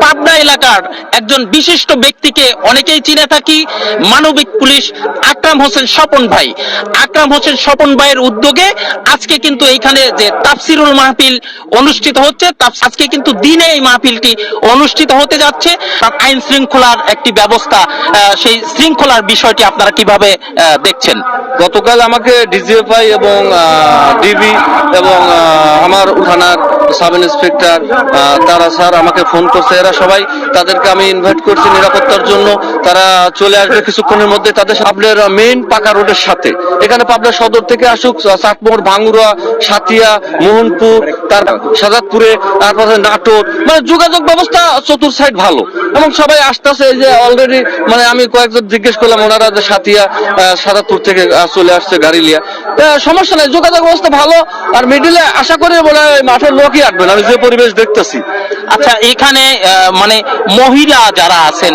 পাবনা এলাকার একজন বিশিষ্ট ব্যক্তিকে অনেকেই চিনে থাকি, মানবিক পুলিশ আকরাম হোসেন স্বপন ভাই। আকরাম হোসেন স্বপন ভাইয়ের উদ্যোগে আজকে কিন্তু এইখানে যে তাফসিরুল মাহফিল অনুষ্ঠিত হচ্ছে, আজকে কিন্তু দিনে এই মাহফিলটি অনুষ্ঠিত হতে যাচ্ছে। আইন শৃঙ্খলার একটি ব্যবস্থা, সেই শৃঙ্খলার বিষয়টি আপনারা কিভাবে দেখছেন? গতকাল আমাকে ডিজিএফআই এবং ডিবি এবং আমার থানার সাব ইন্সপেক্টর তারা স্যার আমাকে ফোন করছে। এরা সবাই, তাদেরকে আমি ইনভাইট করছি নিরাপত্তার জন্য। তারা চলে আসবে কিছুক্ষণের মধ্যে। তাদের আপনার মেইন পাকা রোডের সাথে, এখানে পাবনা সদর থেকে আসুক, চাকমোহর, ভাঙ্গুরা, সাথিয়া, মোহনপুর, তার সাজাদপুরে, তারপরে নাটোর, মানে যোগাযোগ ব্যবস্থা চতুর সাইড ভালো এবং সবাই আসতেছে। এই যে অলরেডি মানে আমি কয়েকজন জিজ্ঞেস করলাম, ওনারা যে সাথিয়া, সাজাদপুর থেকে চলে আসছে গাড়ি লিয়া। সমস্যা নেই, যোগাযোগ ব্যবস্থা ভালো। আর মিডিলে আশা করি বলে মাঠের লোকই আসবেন, আমি যে পরিবেশ দেখতেছি। আচ্ছা, এখানে মানে মহিলা যারা আছেন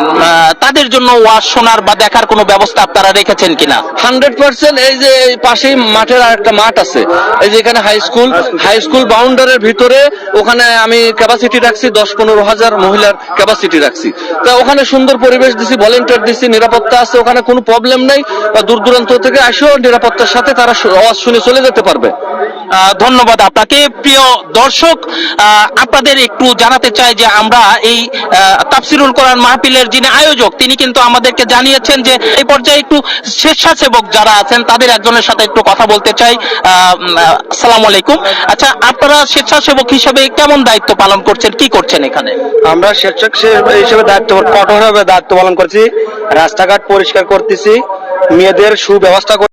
তাদের জন্য ওয়াজ শোনার বা দেখার কোনো ব্যবস্থা আপনারা রেখেছেন কিনা? 100%। এই যে পাশেই মাঠের আর একটা মাঠ আছে, এই যে এখানে হাই স্কুল বাউন্ডারির ভিতরে, ওখানে আমি ক্যাপাসিটি রাখছি 10-15 হাজার মহিলার ক্যাপাসিটি রাখছি। তা ওখানে সুন্দর পরিবেশ দিছি, ভলেন্টিয়ার দিছি, নিরাপত্তা আছে, ওখানে কোনো প্রবলেম নাই। দূর দূরান্ত থেকে আসেও নিরাপত্তার সাথে তারা আওয়াজ শুনে চলে যেতে পারবে। ধন্যবাদ আপনাকে। প্রিয় দর্শক, আপনাদের একটু জানাতে চাই যে আমরা এই তাফসিরুল কোরআন মাহফিলের যিনি আয়োজক, তিনি কিন্তু আমাদেরকে জানিয়েছেন যে এই পর্যায়ে একটু স্বেচ্ছাসেবক যারা আছেন তাদের একজনের সাথে একটু কথা বলতে চাই। আসসালামু আলাইকুম। আচ্ছা, আপনারা স্বেচ্ছাসেবক হিসেবে কেমন দায়িত্ব পালন করছেন, কি করছেন এখানে? আমরা স্বেচ্ছাসেবক হিসেবে কঠোরভাবে দায়িত্ব পালন করছি। রাস্তাঘাট পরিষ্কার করতেছি, মেয়েদের সুব্যবস্থা